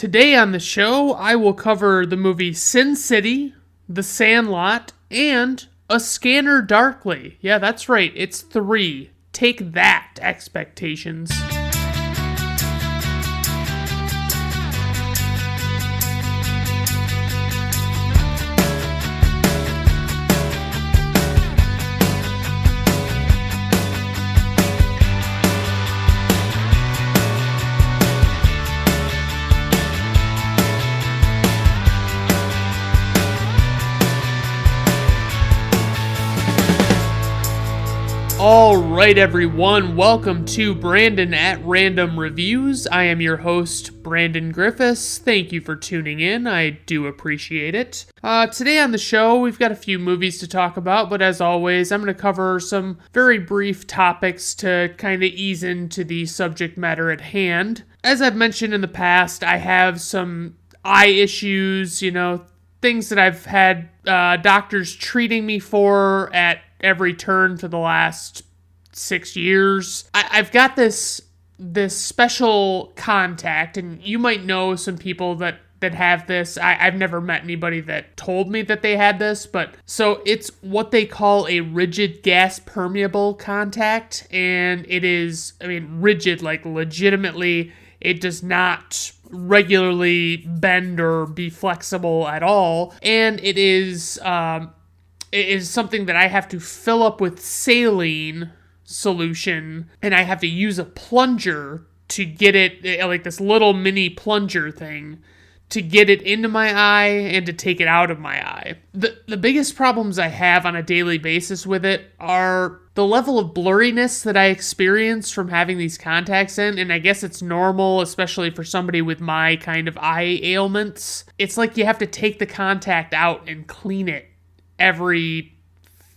Today on the show, I will cover the movie Sin City, The Sandlot, and A Scanner Darkly. Yeah, that's right, it's 3. Take that, expectations. Alright everyone, welcome to Brandon at Random Reviews. I am your host, Brandon Griffiths. Thank you for tuning in, I do appreciate it. Today on the show, we've got a few movies to talk about, but as always, I'm going to cover some very brief topics to kind of ease into the subject matter at hand. As I've mentioned in the past, I have some eye issues, things that I've had doctors treating me for at every turn for the last 6 years. I've got this special contact, and you might know some people that have this. I've never met anybody that told me that they had this, but so it's what they call a rigid gas permeable contact, and it is, rigid, like legitimately, it does not regularly bend or be flexible at all, and it is something that I have to fill up with saline solution, and I have to use a plunger to get it, like this little mini plunger thing, to get it into my eye and to take it out of my eye. The biggest problems I have on a daily basis with it are the level of blurriness that I experience from having these contacts in, and I guess it's normal, especially for somebody with my kind of eye ailments. It's like you have to take the contact out and clean it every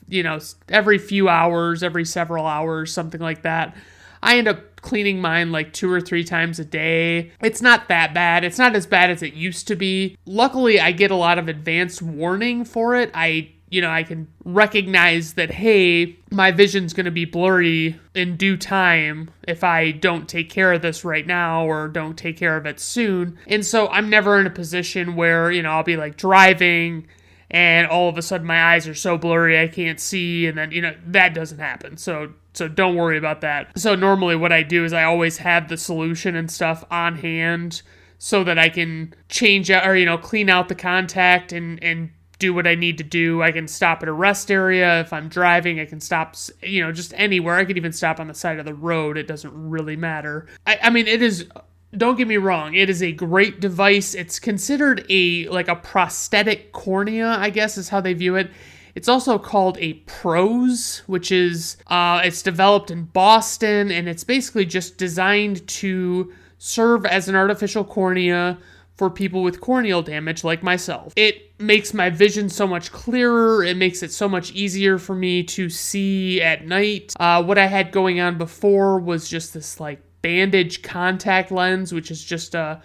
few hours, every several hours, something like that. I end up cleaning mine like 2 or 3 times a day. It's not that bad. It's not as bad as it used to be. Luckily, I get a lot of advance warning for it. I can recognize that, hey, my vision's going to be blurry in due time if I don't take care of this right now or don't take care of it soon. And so I'm never in a position where, I'll be like driving and all of a sudden my eyes are so blurry I can't see, and then, that doesn't happen. So don't worry about that. So normally what I do is I always have the solution and stuff on hand so that I can change out or, clean out the contact and do what I need to do. I can stop at a rest area. If I'm driving, I can stop, just anywhere. I could even stop on the side of the road. It doesn't really matter. It is... Don't get me wrong, it is a great device. It's considered a prosthetic cornea, I guess is how they view it. It's also called a PROS, which is, it's developed in Boston, and it's basically just designed to serve as an artificial cornea for people with corneal damage like myself. It makes my vision so much clearer. It makes it so much easier for me to see at night. What I had going on before was just this bandage contact lens, which is just a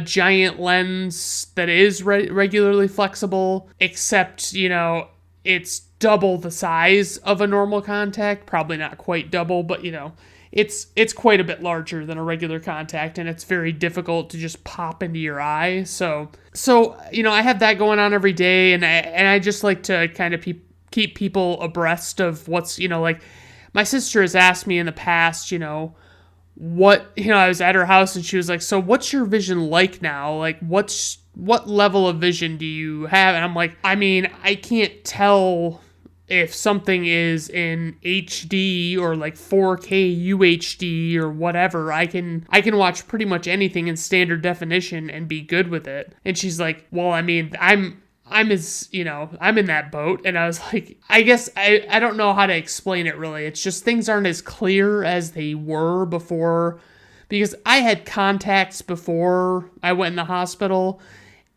giant lens that is regularly flexible, except, it's double the size of a normal contact. Probably not quite double, but, it's quite a bit larger than a regular contact, and it's very difficult to just pop into your eye. So I have that going on every day, and I just like to kind of keep people abreast of what's, my sister has asked me in the past, what, I was at her house and she was like, so what's your vision like now? Like, what level of vision do you have? And I'm like, I can't tell if something is in HD or 4K UHD or whatever. I can watch pretty much anything in standard definition and be good with it. And she's like, well, I'm in that boat. And I was like, I guess I don't know how to explain it really. It's just things aren't as clear as they were before, because I had contacts before I went in the hospital,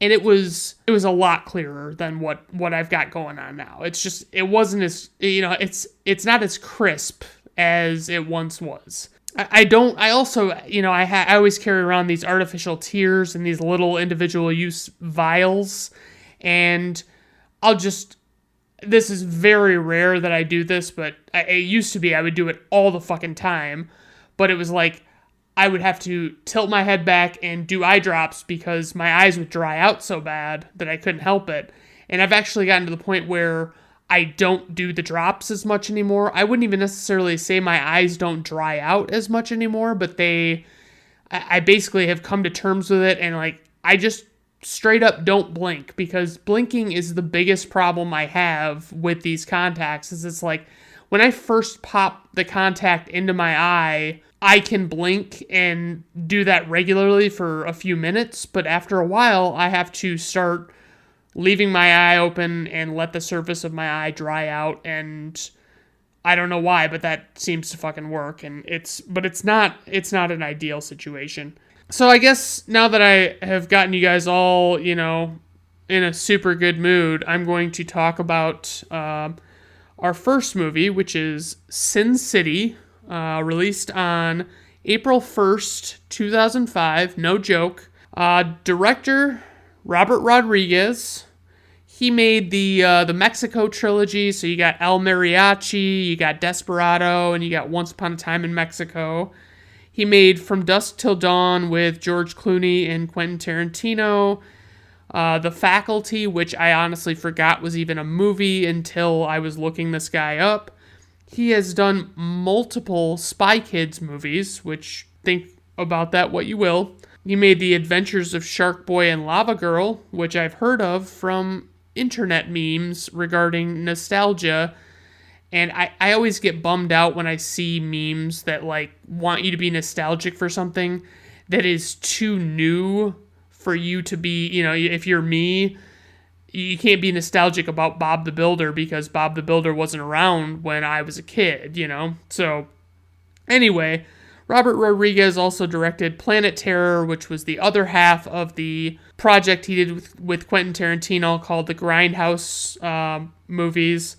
and it was a lot clearer than what I've got going on now. It's just, it wasn't as, it's not as crisp as it once was. I always carry around these artificial tears and these little individual use vials. And this is very rare that I do this, but it used to be I would do it all the fucking time. But it was like, I would have to tilt my head back and do eye drops because my eyes would dry out so bad that I couldn't help it. And I've actually gotten to the point where I don't do the drops as much anymore. I wouldn't even necessarily say my eyes don't dry out as much anymore, but I basically have come to terms with it, and like, I just straight up don't blink, because blinking is the biggest problem I have with these contacts. Is it's like, when I first pop the contact into my eye, I can blink and do that regularly for a few minutes, but after a while, I have to start leaving my eye open and let the surface of my eye dry out, and I don't know why, but that seems to fucking work, and it's not an ideal situation. So I guess now that I have gotten you guys all, in a super good mood, I'm going to talk about our first movie, which is Sin City, released on April 1st, 2005, no joke. Director Robert Rodriguez. He made the Mexico trilogy, so you got El Mariachi, you got Desperado, and you got Once Upon a Time in Mexico. He made From Dusk Till Dawn with George Clooney and Quentin Tarantino. The Faculty, which I honestly forgot was even a movie until I was looking this guy up. He has done multiple Spy Kids movies, which, think about that what you will. He made The Adventures of Shark Boy and Lava Girl, which I've heard of from internet memes regarding nostalgia. And I always get bummed out when I see memes that, like, want you to be nostalgic for something that is too new for you to be, if you're me, you can't be nostalgic about Bob the Builder because Bob the Builder wasn't around when I was a kid, So, anyway, Robert Rodriguez also directed Planet Terror, which was the other half of the project he did with Quentin Tarantino called the Grindhouse movies.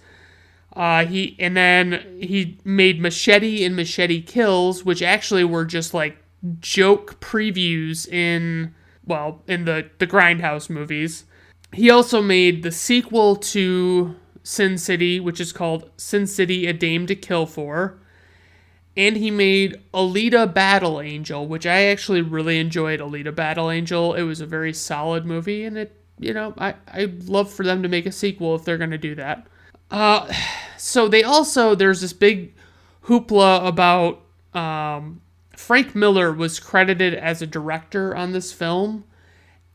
He made Machete and Machete Kills, which actually were just like joke previews in the Grindhouse movies. He also made the sequel to Sin City, which is called Sin City: A Dame to Kill For. And he made Alita Battle Angel, which I actually really enjoyed. Alita Battle Angel. It was a very solid movie, and I'd love for them to make a sequel if they're going to do that. So there's this big hoopla about Frank Miller was credited as a director on this film,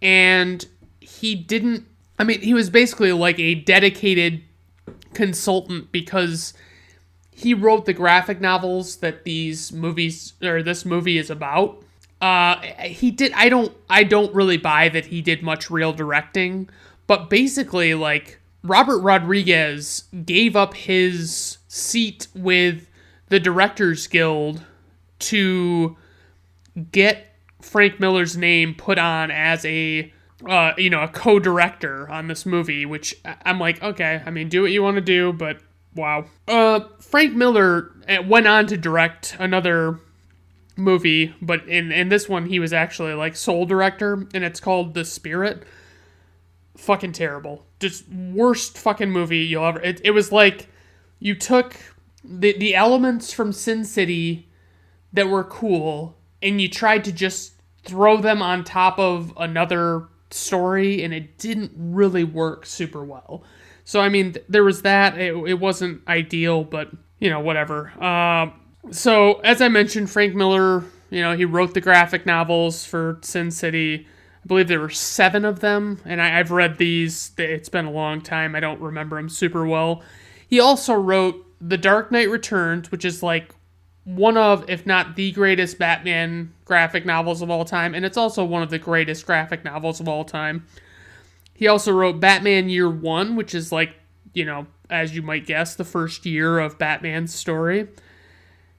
and he was basically like a dedicated consultant because he wrote the graphic novels that this movie is about. I don't really buy that he did much real directing, but basically, like, Robert Rodriguez gave up his seat with the Directors Guild to get Frank Miller's name put on as a co-director on this movie, which I'm like, okay, do what you want to do, but wow. Frank Miller went on to direct another movie, but in this one, he was actually like sole director, and it's called The Spirit. Fucking terrible. Just worst fucking movie you'll ever... It was like you took the elements from Sin City that were cool, and you tried to just throw them on top of another story, and it didn't really work super well. So, there was that. It wasn't ideal, but, whatever. So, as I mentioned, Frank Miller, he wrote the graphic novels for Sin City. I believe there were 7 of them, and I've read these. It's been a long time. I don't remember them super well. He also wrote The Dark Knight Returns, which is like one of, if not the greatest Batman graphic novels of all time, and it's also one of the greatest graphic novels of all time. He also wrote Batman Year One, which is like, as you might guess, the first year of Batman's story.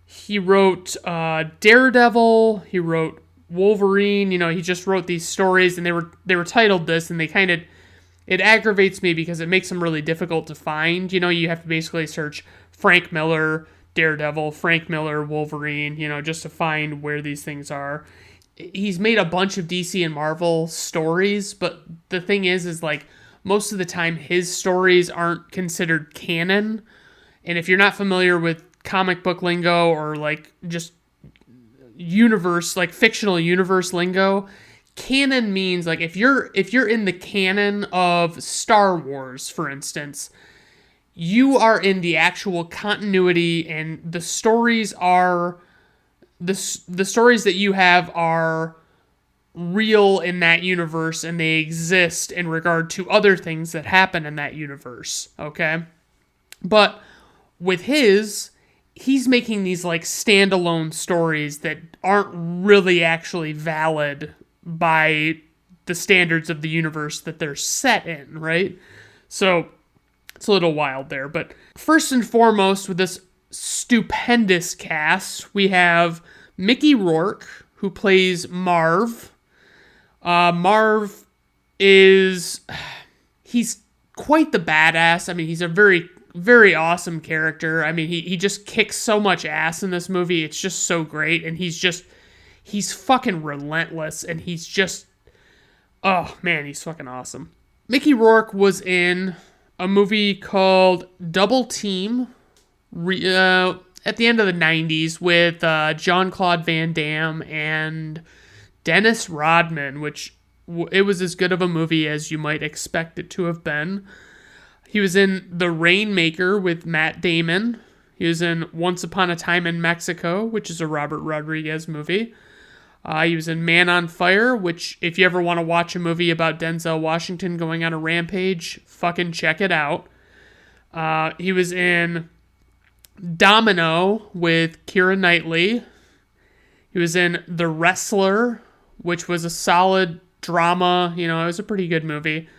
He wrote Daredevil. He wrote Wolverine. He just wrote these stories, and they were titled this, and it aggravates me because it makes them really difficult to find. You have to basically search Frank Miller, Daredevil, Frank Miller, Wolverine, just to find where these things are. He's made a bunch of DC and Marvel stories, but the thing is like, most of the time his stories aren't considered canon. And if you're not familiar with comic book lingo or like just universe, like fictional universe lingo, canon means like if you're in the canon of Star Wars, for instance, you are in the actual continuity, and the stories are the stories that you have are real in that universe, and they exist in regard to other things that happen in that universe, okay? But with he's making these like standalone stories that aren't really actually valid by the standards of the universe that they're set in, right? So it's a little wild there. But first and foremost, with this stupendous cast, we have Mickey Rourke, who plays Marv. Marv he's quite the badass. I mean, he's a very, very awesome character. I mean, he just kicks so much ass in this movie. It's just so great. And he's fucking relentless. And oh man, he's fucking awesome. Mickey Rourke was in a movie called Double Team at the end of the 90s with Jean-Claude Van Damme and Dennis Rodman, which it was as good of a movie as you might expect it to have been. He was in The Rainmaker with Matt Damon. He was in Once Upon a Time in Mexico, which is a Robert Rodriguez movie. He was in Man on Fire, which if you ever want to watch a movie about Denzel Washington going on a rampage, fucking check it out. He was in Domino with Keira Knightley. He was in The Wrestler, which was a solid drama. You know, it was a pretty good movie.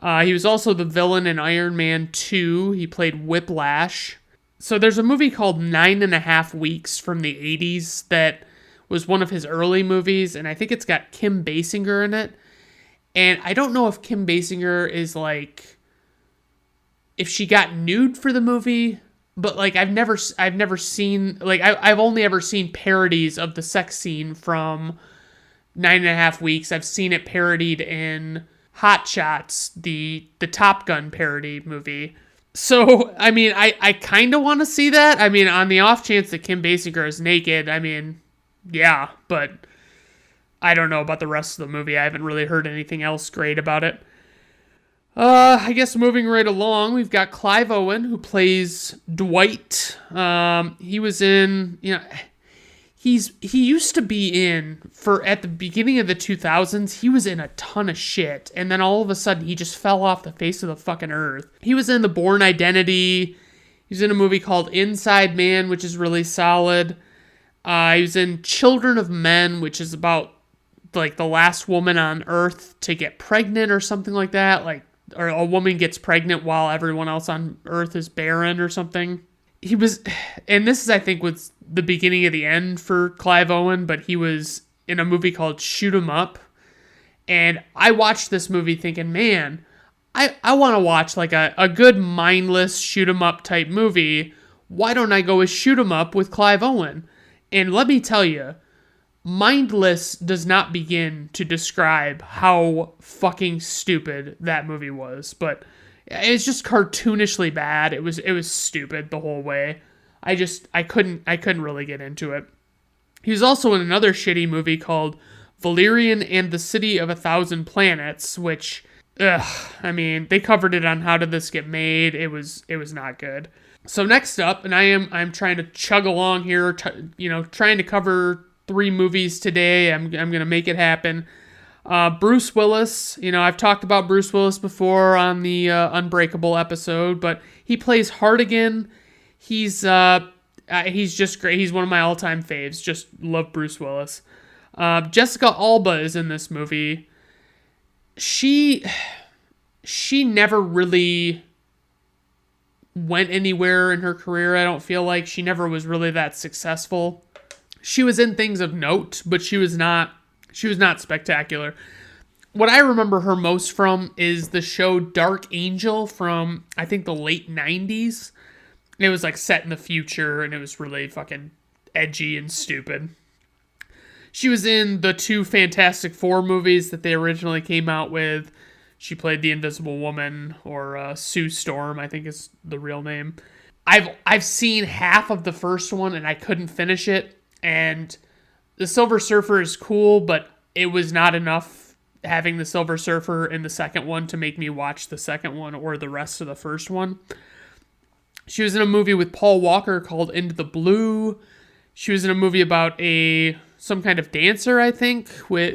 He was also the villain in Iron Man 2. He played Whiplash. So there's a movie called 9.5 Weeks from the 80s that was one of his early movies, and I think it's got Kim Basinger in it. And I don't know if Kim Basinger is like, if she got nude for the movie, but like I've never seen, like I've only ever seen parodies of the sex scene from 9.5 Weeks. I've seen it parodied in Hot Shots, the Top Gun parody movie. So, I mean, I kind of want to see that. I mean, on the off chance that Kim Basinger is naked, I mean, yeah, but I don't know about the rest of the movie. I haven't really heard anything else great about it. I guess moving right along, we've got Clive Owen, who plays Dwight. He was in, you know, he used to be in, at the beginning of the 2000s, he was in a ton of shit, and then all of a sudden he just fell off the face of the fucking earth. He was in The Bourne Identity. He was in a movie called Inside Man, which is really solid. He was in Children of Men, which is about like the last woman on Earth to get pregnant or something like that. Like, or a woman gets pregnant while everyone else on Earth is barren or something. He was, and this is, I think, was the beginning of the end for Clive Owen, but he was in a movie called Shoot 'Em Up. And I watched this movie thinking, man, I want to watch like a good mindless shoot 'em up type movie. Why don't I go with Shoot 'Em Up with Clive Owen? And let me tell you, mindless does not begin to describe how fucking stupid that movie was. But it's just cartoonishly bad. It was stupid the whole way. I couldn't really get into it. He was also in another shitty movie called Valerian and the City of a Thousand Planets, which, I mean, they covered it on How Did This Get Made. It was not good. So next up, and I'm trying to chug along here, trying to cover 3 movies today. I'm gonna make it happen. Bruce Willis. You know, I've talked about Bruce Willis before on the Unbreakable episode, but he plays Hartigan. He's just great. He's one of my all-time faves. Just love Bruce Willis. Jessica Alba is in this movie. She never really went anywhere in her career. I don't feel like she never was really that successful. She was in things of note, but she was not spectacular. What I remember her most from is the show Dark Angel from, I think, the late 90s. It was like set in the future, and it was really fucking edgy and stupid. She was in the 2 Fantastic Four movies that they originally came out with. She played the Invisible Woman, or Sue Storm, I think is the real name. I've seen half of the first one, and I couldn't finish it. And The Silver Surfer is cool, but it was not enough having the Silver Surfer in the second one to make me watch the second one or the rest of the first one. She was in a movie with Paul Walker called Into the Blue. She was in a movie about some kind of dancer, I think,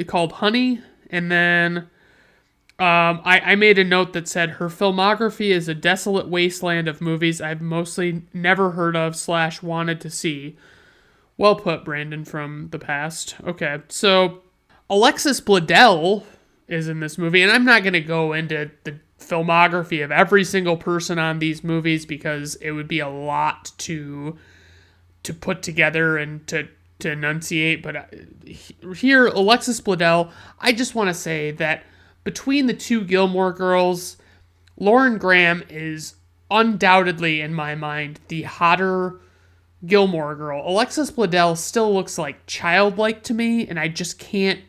called Honey. And then I made a note that said her filmography is a desolate wasteland of movies I've mostly never heard of / wanted to see. Well put, Brandon, from the past. Okay, so Alexis Bledel is in this movie, and I'm not going to go into the filmography of every single person on these movies because it would be a lot to put together and to enunciate. But here, Alexis Bledel, I just want to say that between the two Gilmore Girls, Lauren Graham is undoubtedly, in my mind, the hotter Gilmore Girl. Alexis Bledel still looks like childlike to me, and I just can't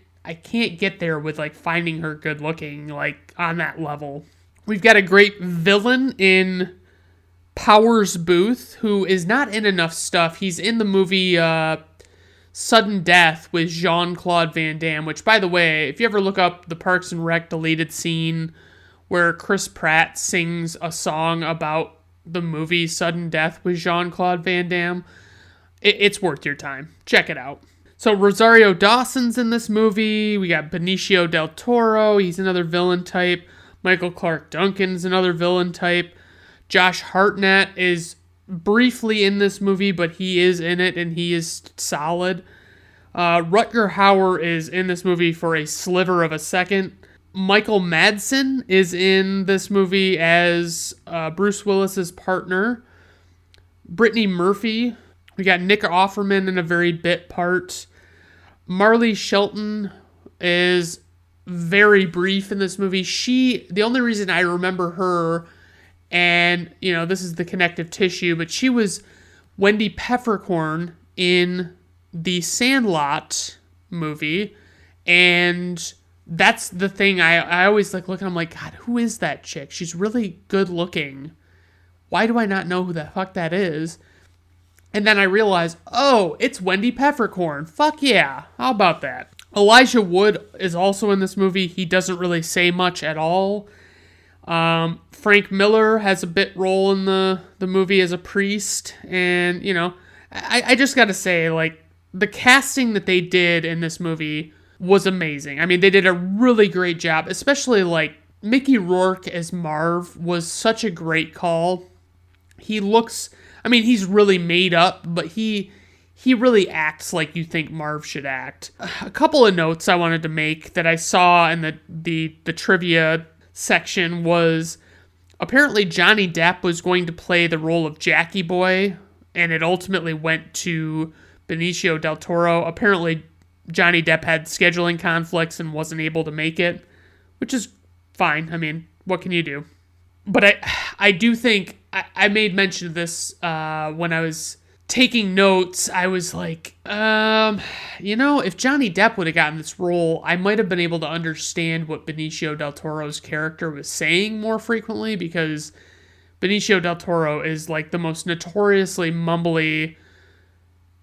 get there with like finding her good looking, like on that level. We've got a great villain in Powers Booth, who is not in enough stuff. He's in the movie Sudden Death with Jean-Claude Van Damme, which, by the way, if you ever look up the Parks and Rec deleted scene where Chris Pratt sings a song about the movie Sudden Death with Jean-Claude Van Damme, it's worth your time. Check it out. So Rosario Dawson's in this movie. We got Benicio del Toro. He's another villain type. Michael Clark Duncan's another villain type. Josh Hartnett is briefly in this movie, but he is in it, and he is solid. Rutger Hauer is in this movie for a sliver of a second. Michael Madsen is in this movie as Bruce Willis's partner. Brittany Murphy. We got Nick Offerman in a very bit part. Marley Shelton is very brief in this movie. The only reason I remember her, and, this is the connective tissue, but she was Wendy Peppercorn in the Sandlot movie, and that's the thing I always look and I'm like, God, who is that chick? She's really good looking. Why do I not know who the fuck that is? And then I realized, oh, it's Wendy Peppercorn. Fuck yeah. How about that? Elijah Wood is also in this movie. He doesn't really say much at all. Frank Miller has a bit role in the movie as a priest. And, I just got to say, like, the casting that they did in this movie was amazing. I mean, they did a really great job, especially, like, Mickey Rourke as Marv was such a great call. He's really made up, but he really acts like you think Marv should act. A couple of notes I wanted to make that I saw in the trivia section was apparently Johnny Depp was going to play the role of Jackie Boy, and it ultimately went to Benicio del Toro. Apparently Johnny Depp had scheduling conflicts and wasn't able to make it, which is fine. I mean, what can you do? But I do think, I made mention of this when I was taking notes. I was like, if Johnny Depp would have gotten this role, I might have been able to understand what Benicio del Toro's character was saying more frequently, because Benicio del Toro is like the most notoriously mumbly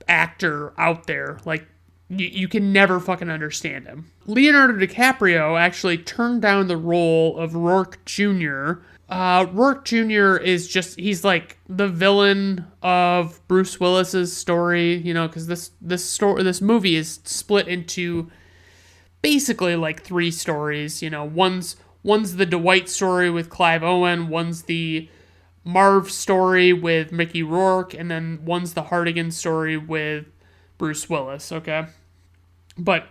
actor out there. Like, you can never fucking understand him. Leonardo DiCaprio actually turned down the role of Rourke Jr. Rourke Jr. he's like the villain of Bruce Willis's story, because this movie is split into basically like 3 stories. One's the Dwight story with Clive Owen, one's the Marv story with Mickey Rourke, and then one's the Hartigan story with Bruce Willis, okay? But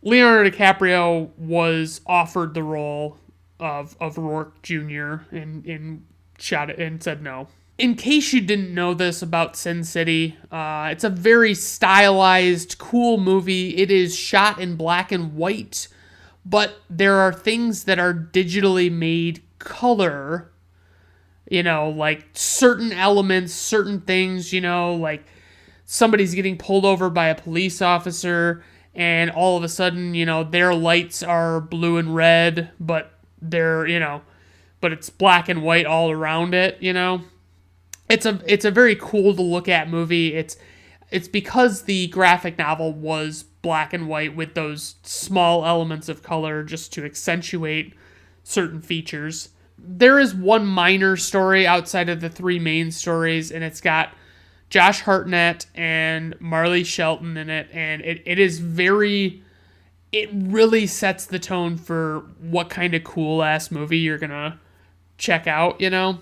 Leonardo DiCaprio was offered the role of Rourke Jr. and shot it and said no. In case you didn't know this about Sin City, it's a very stylized, cool movie. It is shot in black and white, but there are things that are digitally made color, like certain elements, certain things, like somebody's getting pulled over by a police officer, and all of a sudden, their lights are blue and red, but but it's black and white all around it, It's a very cool to look at movie. it's because the graphic novel was black and white with those small elements of color just to accentuate certain features. There is one minor story outside of the three main stories, and it's got Josh Hartnett and Marley Shelton in it, and it really sets the tone for what kind of cool-ass movie you're gonna check out, you know?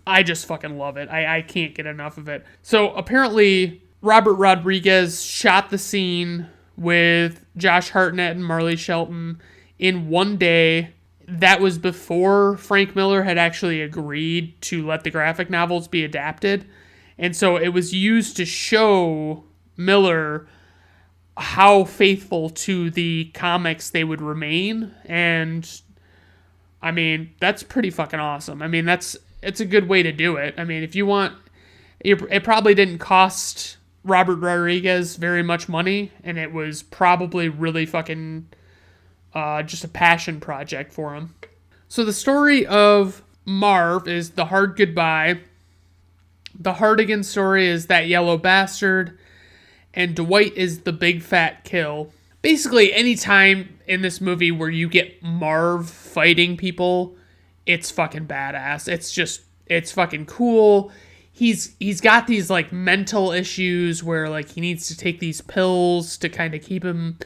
I just fucking love it. I can't get enough of it. So apparently Robert Rodriguez shot the scene with Josh Hartnett and Marley Shelton in one day. That was before Frank Miller had actually agreed to let the graphic novels be adapted. And so it was used to show Miller how faithful to the comics they would remain. And I mean, that's pretty fucking awesome. I mean, it's a good way to do it. I mean, if you want, it probably didn't cost Robert Rodriguez very much money, and it was probably really fucking just a passion project for him. So the story of Marv is The Hard Goodbye. The Hardigan story is That Yellow Bastard. And Dwight is The Big Fat Kill. Basically, anytime in this movie where you get Marv fighting people, it's fucking badass. It's fucking cool. He's got these like mental issues where like he needs to take these pills to kind of keep him,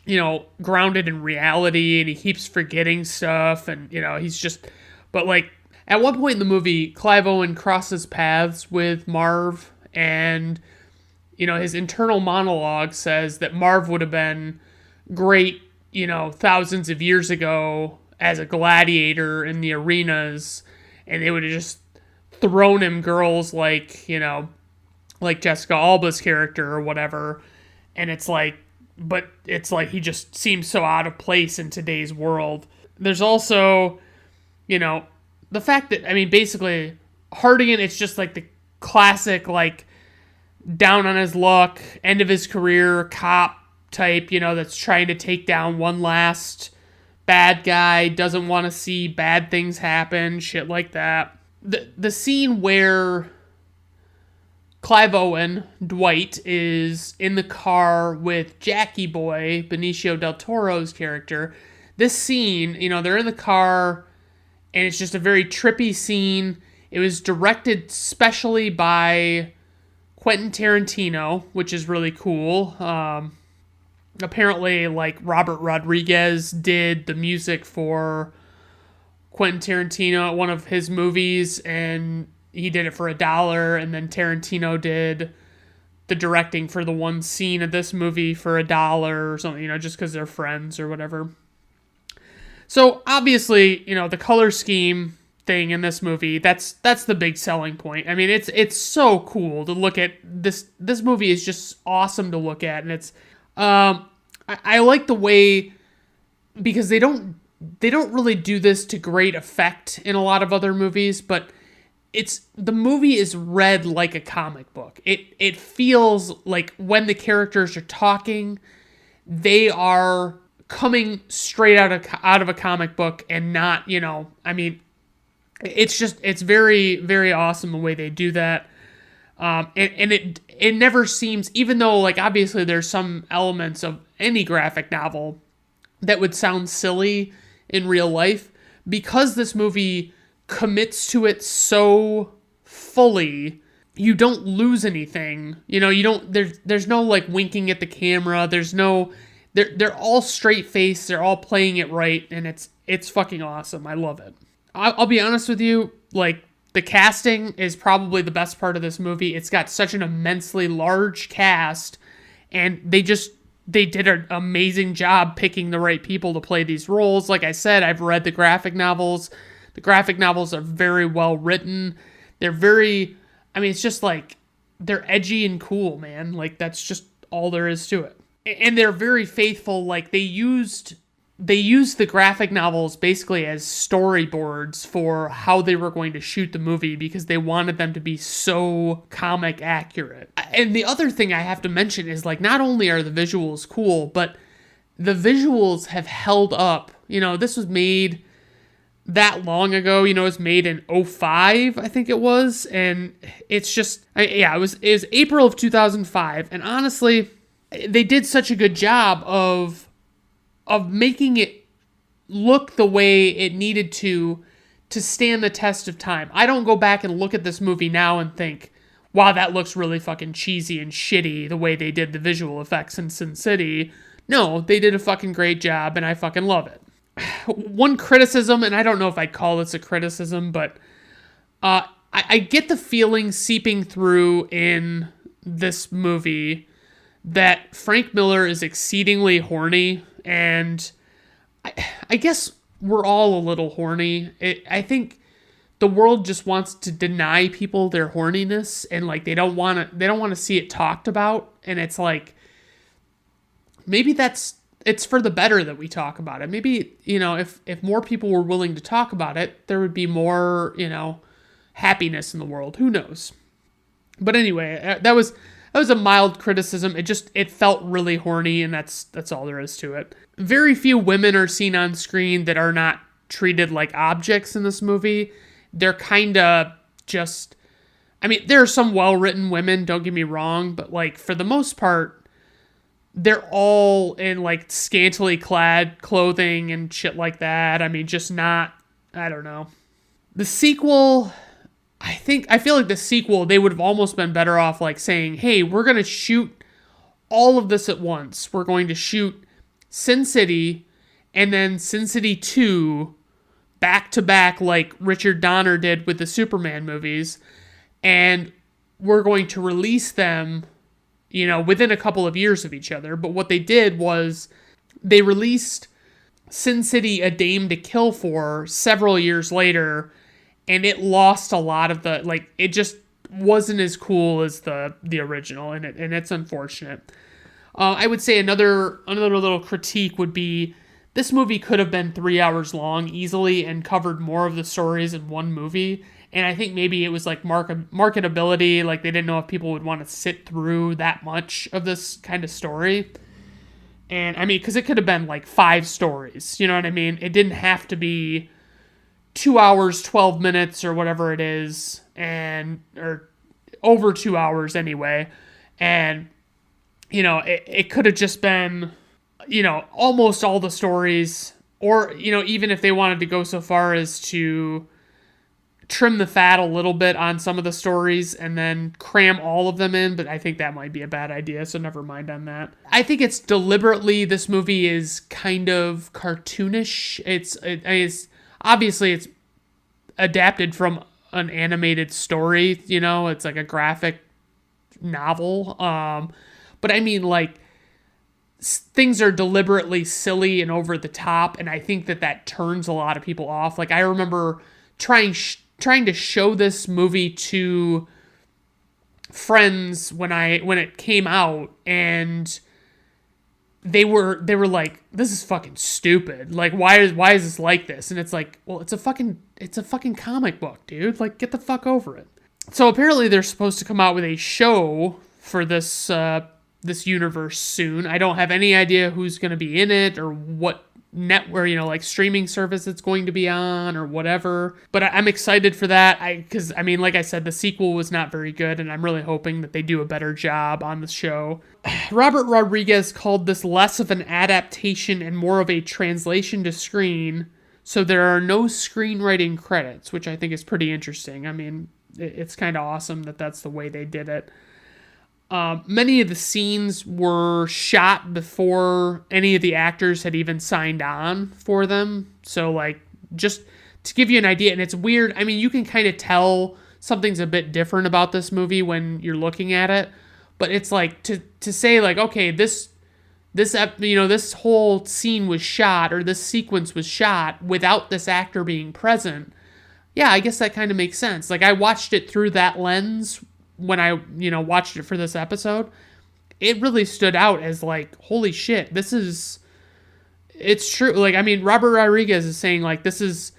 you know, grounded in reality, and he keeps forgetting stuff, and you know, but like at one point in the movie, Clive Owen crosses paths with Marv, and you know, his internal monologue says that Marv would have been great, you know, thousands of years ago as a gladiator in the arenas, and they would have just thrown him girls like, you know, like Jessica Alba's character or whatever. And it's like he just seems so out of place in today's world. There's also, you know, the fact that, I mean, basically, Hardigan, it's just like the classic, like, down on his luck, end of his career, cop type, you know, that's trying to take down one last bad guy, doesn't want to see bad things happen, shit like that. The scene where Clive Owen, Dwight, is in the car with Jackie Boy, Benicio del Toro's character, this scene, you know, they're in the car, and it's just a very trippy scene. It was directed specially by Quentin Tarantino, which is really cool. Apparently, like, Robert Rodriguez did the music for Quentin Tarantino at one of his movies, and he did it for $1, and then Tarantino did the directing for the one scene of this movie for $1 or something, you know, just because they're friends or whatever. So, obviously, you know, the color scheme thing in this movie, that's the big selling point. I mean, it's so cool to look at. This movie is just awesome to look at, and it's I like the way, because they don't really do this to great effect in a lot of other movies, but the movie is read like a comic book. It feels like when the characters are talking, they are coming straight out of a comic book, and not, you know, I mean, it's very, very awesome the way they do that. And it never seems, even though, like, obviously there's some elements of any graphic novel that would sound silly in real life, because this movie commits to it so fully, you don't lose anything. You know, you don't, there's no, like, winking at the camera. There's no, they're all straight faced. They're all playing it right. And it's fucking awesome. I love it. I'll be honest with you, like, the casting is probably the best part of this movie. It's got such an immensely large cast, and they did an amazing job picking the right people to play these roles. Like I said, I've read the graphic novels. The graphic novels are very well written. They're very, I mean, it's just like, they're edgy and cool, man. Like, that's just all there is to it. And they're very faithful. Like, they used the graphic novels basically as storyboards for how they were going to shoot the movie, because they wanted them to be so comic accurate. And the other thing I have to mention is, like, not only are the visuals cool, but the visuals have held up. You know, this was made that long ago. It was made in '05, I think it was, and it's just, it was April of 2005, and honestly, they did such a good job of making it look the way it needed to stand the test of time. I don't go back and look at this movie now and think, wow, that looks really fucking cheesy and shitty the way they did the visual effects in Sin City. No, they did a fucking great job, and I fucking love it. One criticism, and I don't know if I'd call this a criticism, but I get the feeling seeping through in this movie that Frank Miller is exceedingly horny, and I guess we're all a little horny. I think the world just wants to deny people their horniness, and like they don't want to see it talked about, and it's like maybe it's for the better that we talk about it. Maybe, if more people were willing to talk about it, there would be more, happiness in the world. Who knows? But anyway, that was a mild criticism. It felt really horny, and that's all there is to it. Very few women are seen on screen that are not treated like objects in this movie. They're kind of just, there are some well-written women, don't get me wrong, but like for the most part, they're all in like scantily clad clothing and shit like that. Just not, I don't know. The sequel, I feel like the sequel, they would have almost been better off like saying, hey, we're going to shoot all of this at once. We're going to shoot Sin City and then Sin City 2 back to back like Richard Donner did with the Superman movies. And we're going to release them within a couple of years of each other. But what they did was they released Sin City: A Dame to Kill For several years later, and it lost a lot of the, it just wasn't as cool as the original, and it's unfortunate. I would say another little critique would be this movie could have been 3 hours long easily and covered more of the stories in one movie. And I think maybe it was like marketability, like they didn't know if people would want to sit through that much of this kind of story. And because it could have been like 5 stories, you know what I mean? It didn't have to be 2 hours, 12 minutes or whatever it is, or over 2 hours anyway. And, it could have just been, almost all the stories, or, even if they wanted to go so far as to trim the fat a little bit on some of the stories and then cram all of them in, but I think that might be a bad idea, so never mind on that. I think it's deliberately, this movie is kind of cartoonish. It's obviously it's adapted from an animated story, it's like a graphic novel, but things are deliberately silly and over the top, and I think that turns a lot of people off. Like I remember trying to show this movie to friends when it came out, and they were like, this is fucking stupid. Like why is this like this? And it's like, well, it's a fucking comic book, dude. Like get the fuck over it. So apparently they're supposed to come out with a show for this universe soon. I don't have any idea who's going to be in it or what network, like streaming service it's going to be on or whatever. But I'm excited for that. Because like I said, the sequel was not very good, and I'm really hoping that they do a better job on the show. Robert Rodriguez called this less of an adaptation and more of a translation to screen, so there are no screenwriting credits, which I think is pretty interesting. It's kind of awesome that that's the way they did it. Many of the scenes were shot before any of the actors had even signed on for them. So, like, just to give you an idea, and it's weird. You can kind of tell something's a bit different about this movie when you're looking at it. But it's like to say, like, okay, this whole scene was shot, or this sequence was shot without this actor being present. Yeah, I guess that kind of makes sense. Like, I watched it through that lens when I, watched it for this episode. It really stood out as like, holy shit, it's true. Like, Robert Rodriguez is saying like, this is,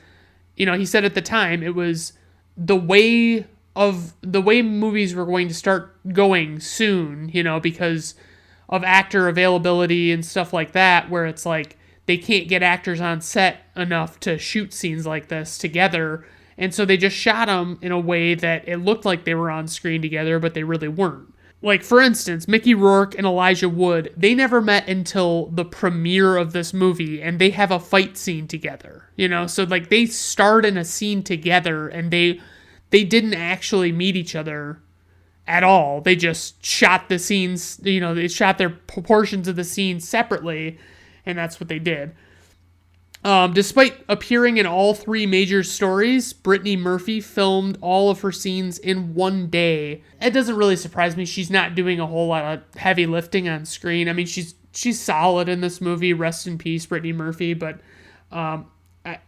he said at the time, it was the way movies were going to start going soon, because of actor availability and stuff like that, where it's like, they can't get actors on set enough to shoot scenes like this together. And so they just shot them in a way that it looked like they were on screen together, but they really weren't. Like, for instance, Mickey Rourke and Elijah Wood, they never met until the premiere of this movie, and they have a fight scene together, you know? So, like, they starred in a scene together, and they didn't actually meet each other at all. They just shot the scenes, you know, they shot their portions of the scene separately, and that's what they did. Despite appearing in all three major stories, Brittany Murphy filmed all of her scenes in one day. It doesn't really surprise me. She's not doing a whole lot of heavy lifting on screen. I mean, she's solid in this movie. Rest in peace, Brittany Murphy. But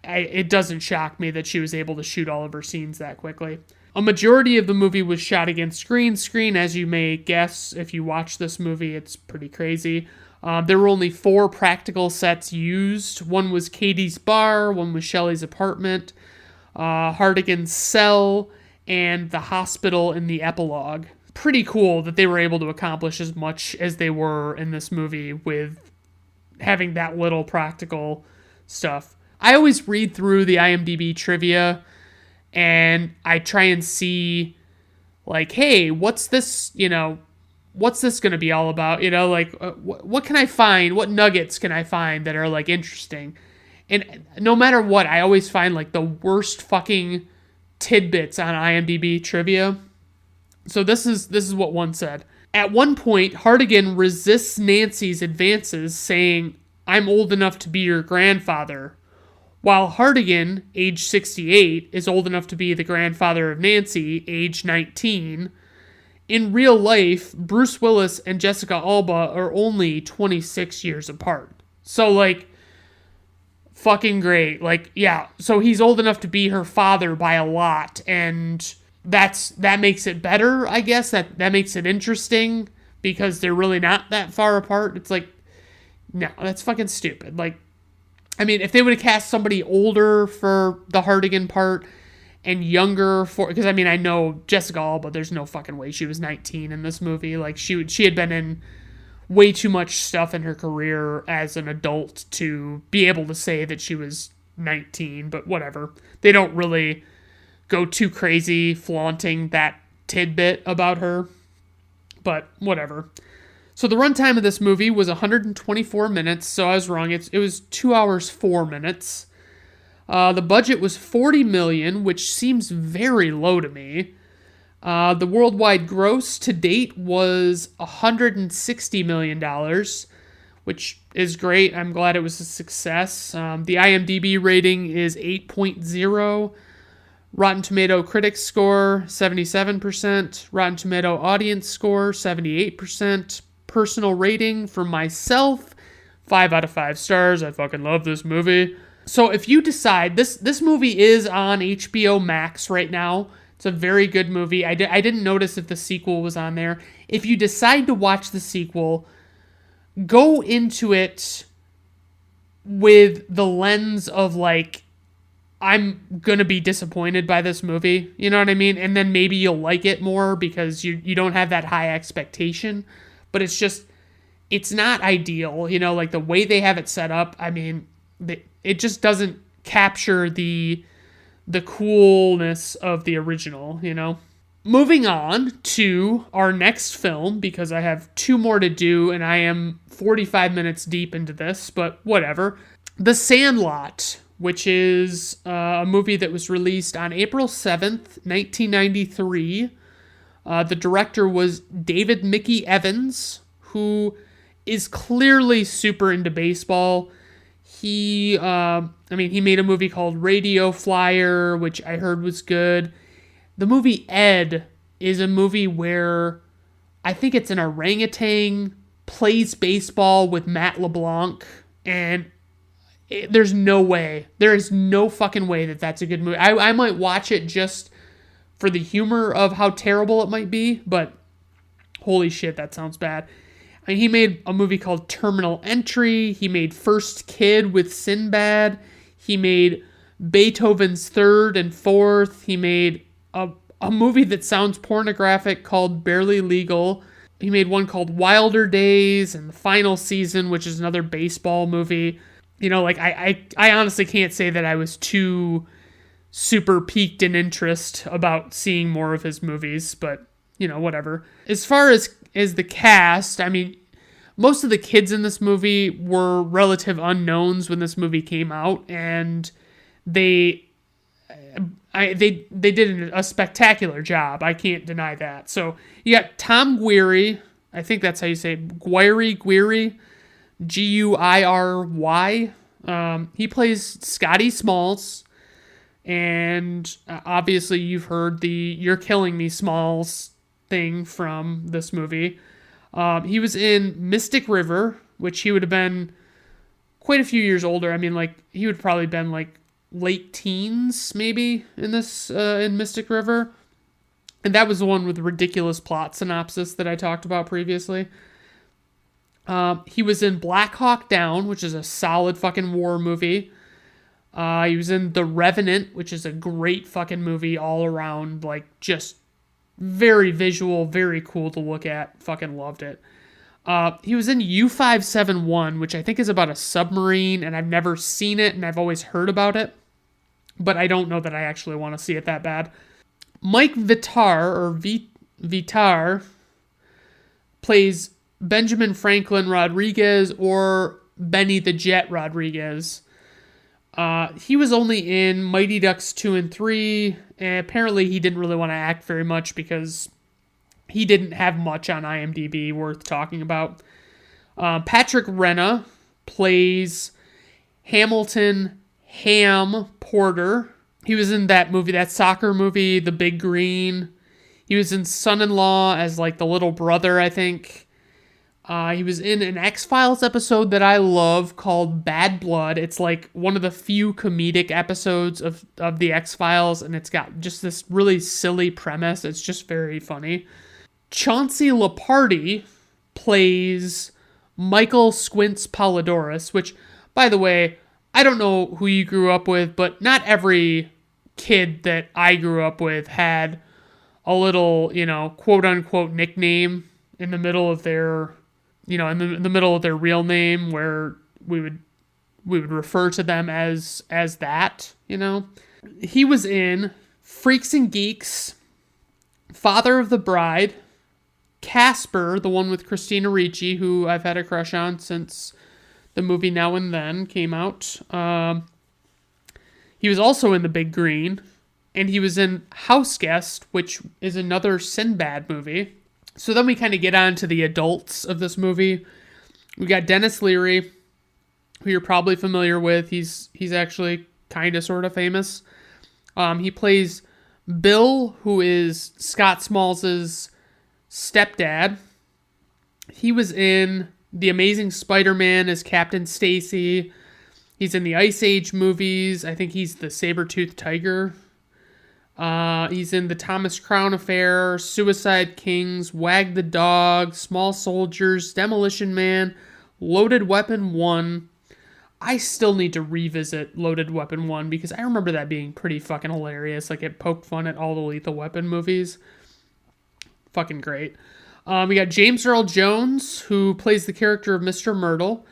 it doesn't shock me that she was able to shoot all of her scenes that quickly. A majority of the movie was shot against green screen, as you may guess if you watch this movie. It's pretty crazy. There were only 4 practical sets used. One was Katie's bar, one was Shelley's apartment, Hartigan's cell, and the hospital in the epilogue. Pretty cool that they were able to accomplish as much as they were in this movie with having that little practical stuff. I always read through the IMDb trivia, and I try and see, like, hey, what's this, you know, what's this going to be all about? You know, like, what can I find? What nuggets can I find that are, like, interesting? And no matter what, I always find, like, the worst fucking tidbits on IMDb trivia. So this is what one said. At one point, Hartigan resists Nancy's advances, saying, "I'm old enough to be your grandfather," while Hartigan, age 68, is old enough to be the grandfather of Nancy, age 19. In real life, Bruce Willis and Jessica Alba are only 26 years apart. So, like, fucking great. Like, yeah, so he's old enough to be her father by a lot, and that makes it better, I guess. That makes it interesting, because they're really not that far apart. It's like, no, that's fucking stupid. Like, I mean, if they would have cast somebody older for the Hartigan part, and younger for, because I mean, I know Jessica Alba, there's no fucking way she was 19 in this movie. Like, she had been in way too much stuff in her career as an adult to be able to say that she was 19, but whatever. They don't really go too crazy flaunting that tidbit about her, but whatever. So the runtime of this movie was 124 minutes, so I was wrong. It was 2 hours, 4 minutes. The budget was $40 million, which seems very low to me. The worldwide gross to date was $160 million, which is great. I'm glad it was a success. The IMDb rating is 8.0. Rotten Tomato critics score, 77%. Rotten Tomato audience score, 78%. Personal rating for myself, 5 out of 5 stars. I fucking love this movie. So if you decide, this movie is on HBO Max right now. It's a very good movie. I didn't notice if the sequel was on there. If you decide to watch the sequel, go into it with the lens of, like, I'm going to be disappointed by this movie. You know what I mean? And then maybe you'll like it more because you don't have that high expectation. But it's not ideal. You know, like, the way they have it set up, I mean, it just doesn't capture the coolness of the original, you know? Moving on to our next film, because I have 2 more to do, and I am 45 minutes deep into this, but whatever. The Sandlot, which is a movie that was released on April 7th, 1993. The director was David Mickey Evans, who is clearly super into baseball. He made a movie called Radio Flyer, which I heard was good. The movie Ed is a movie where I think it's an orangutan plays baseball with Matt LeBlanc, and there's no way. There is no fucking way that that's a good movie. I might watch it just for the humor of how terrible it might be, but holy shit, that sounds bad. I mean, he made a movie called Terminal Entry. He made First Kid with Sinbad. He made Beethoven's Third and Fourth. He made a movie that sounds pornographic called Barely Legal. He made one called Wilder Days and The Final Season, which is another baseball movie. like I honestly can't say that I was too super piqued in interest about seeing more of his movies, but whatever. As far as the cast, I mean, most of the kids in this movie were relative unknowns when this movie came out, and they did a spectacular job. I can't deny that. So you got Tom Guiry, I think that's how you say it, Guiry, Guiry. He plays Scotty Smalls, and obviously you've heard the "You're Killing Me, Smalls" thing from this movie. He was in Mystic River, which he would have been quite a few years older. I mean, like, he would probably been like late teens, maybe, in this in Mystic River. And that was the one with the ridiculous plot synopsis that I talked about previously. He was in Black Hawk Down, which is a solid fucking war movie. He was in The Revenant, which is a great fucking movie all around, like, just very visual, very cool to look at. Fucking loved it. He was in U-571, which I think is about a submarine, and I've never seen it, and I've always heard about it, but I don't know that I actually want to see it that bad. Mike Vitar plays Benjamin Franklin Rodriguez, or Benny the Jet Rodriguez. He was only in Mighty Ducks 2 and 3, and apparently he didn't really want to act very much because he didn't have much on IMDb worth talking about. Patrick Renna plays Hamilton Ham Porter. He was in that movie, that soccer movie, The Big Green. He was in Son-in-Law as like the little brother, I think. He was in an X-Files episode that I love called Bad Blood. It's like one of the few comedic episodes of the X-Files, and it's got just this really silly premise. It's just very funny. Chauncey Lepardi plays Michael Squints Polydorus, which, by the way, I don't know who you grew up with, but not every kid that I grew up with had a little, quote-unquote nickname in the middle of their, in the middle of their real name, where we would refer to them as that, He was in Freaks and Geeks, Father of the Bride, Casper, the one with Christina Ricci, who I've had a crush on since the movie Now and Then came out. He was also in The Big Green, and he was in House Guest, which is another Sinbad movie. So then we kind of get on to the adults of this movie. We got Dennis Leary, who you're probably familiar with. He's actually kind of sort of famous. He plays Bill, who is Scott Smalls' stepdad. He was in The Amazing Spider-Man as Captain Stacy. He's in the Ice Age movies. I think he's the saber-toothed tiger. He's in the Thomas Crown Affair, Suicide Kings, Wag the Dog, Small Soldiers, Demolition Man, Loaded Weapon 1. I still need to revisit Loaded Weapon 1 because I remember that being pretty fucking hilarious. Like, it poked fun at all the Lethal Weapon movies. Fucking great. We got James Earl Jones, who plays the character of Mr. Myrtle.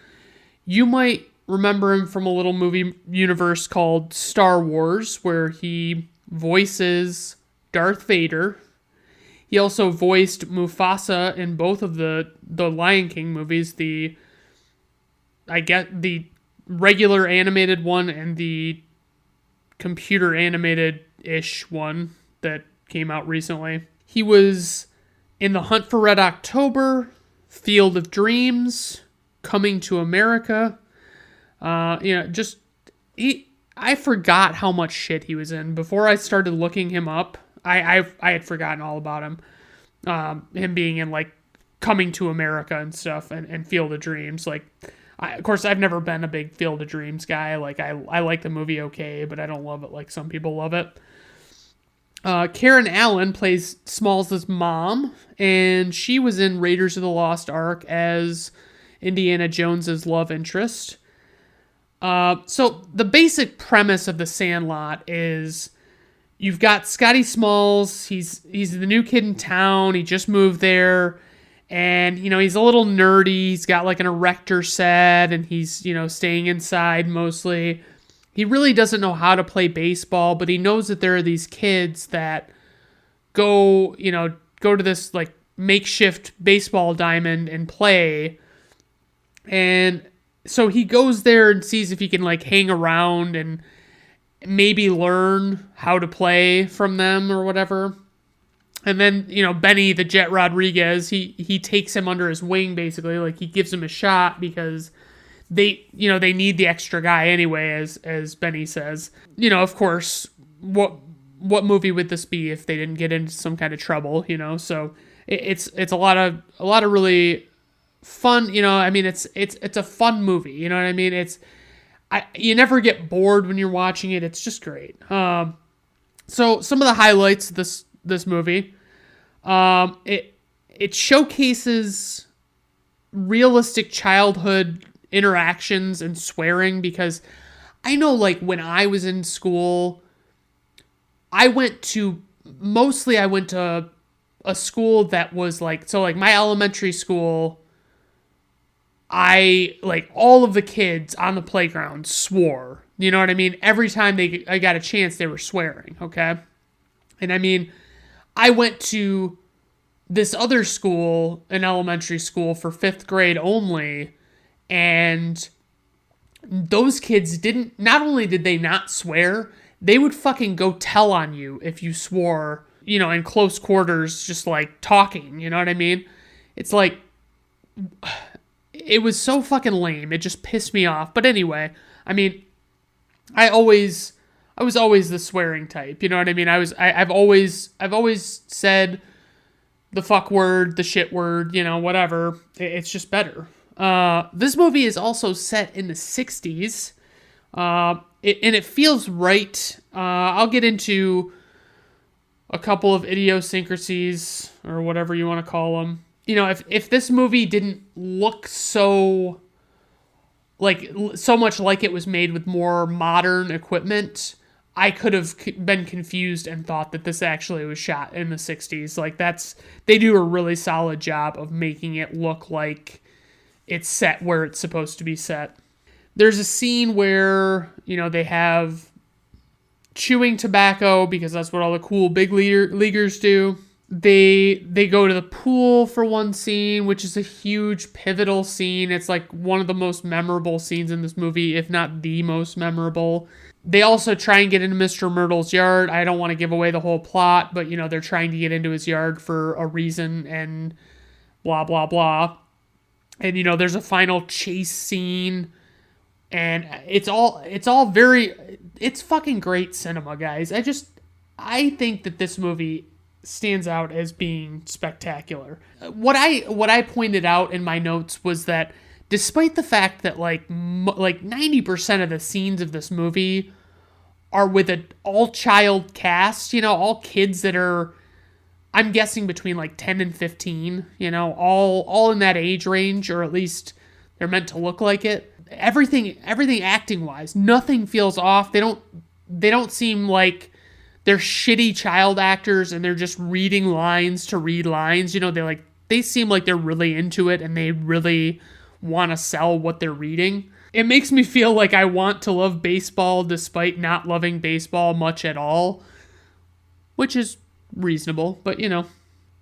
You might remember him from a little movie universe called Star Wars, where he voices Darth Vader. He also voiced Mufasa in both of the Lion King movies, the regular animated one and the computer animated-ish one that came out recently. He was in The Hunt for Red October, Field of Dreams, Coming to America. I forgot how much shit he was in. Before I started looking him up, I had forgotten all about him. Him being in, like, Coming to America and stuff, and Field of Dreams. Like, of course, I've never been a big Field of Dreams guy. Like, I like the movie okay, but I don't love it like some people love it. Karen Allen plays Smalls' mom, and she was in Raiders of the Lost Ark as Indiana Jones's love interest. So the basic premise of The Sandlot is you've got Scotty Smalls. He's the new kid in town. He just moved there, And, he's a little nerdy. He's got like an erector set and he's, staying inside mostly. He really doesn't know how to play baseball, but he knows that there are these kids that go to this like makeshift baseball diamond and play. And so he goes there and sees if he can like hang around and maybe learn how to play from them or whatever. And then, Benny, the Jet Rodriguez, he takes him under his wing, basically. Like, he gives him a shot because they need the extra guy anyway, as Benny says. Of course, what movie would this be if they didn't get into some kind of trouble, So it's a lot of really fun, it's a fun movie, you know what I mean? You never get bored when you're watching it. It's just great. So some of the highlights of this movie, it showcases realistic childhood interactions and swearing, because I know, like, when I was in school, I went to a school that was like, so like my elementary school, all of the kids on the playground swore, you know what I mean? Every time I got a chance, they were swearing. Okay. And I mean, I went to this other school, an elementary school, for 5th grade only, and those kids not only did they not swear, they would fucking go tell on you if you swore, in close quarters, just like talking, you know what I mean? It's like, it was so fucking lame. It just pissed me off. But anyway, I mean, I was always the swearing type, you know what I mean? I've always said the fuck word, the shit word, whatever. It's just better. This movie is also set in the 60s, and it feels right. I'll get into a couple of idiosyncrasies, or whatever you want to call them. If this movie didn't look so much like it was made with more modern equipment, I could have been confused and thought that this actually was shot in the 60s. Like, they do a really solid job of making it look like it's set where it's supposed to be set. There's a scene where, they have chewing tobacco, because that's what all the cool big leaguers do. They go to the pool for one scene, which is a huge pivotal scene. It's like one of the most memorable scenes in this movie, if not the most memorable. They also try and get into Mr. Myrtle's yard. I don't want to give away the whole plot, but, they're trying to get into his yard for a reason and blah, blah, blah. And, there's a final chase scene, and it's fucking great cinema, guys. I think that this movie stands out as being spectacular. What I pointed out in my notes was that despite the fact that like 90% of the scenes of this movie are with an all-child cast, all kids that are, I'm guessing, between like 10 and 15, all in that age range, or at least they're meant to look like it. Everything acting-wise, nothing feels off. They don't seem like they're shitty child actors and they're just reading lines to read lines. They seem like they're really into it and they really want to sell what they're reading. It makes me feel like I want to love baseball despite not loving baseball much at all, which is reasonable, but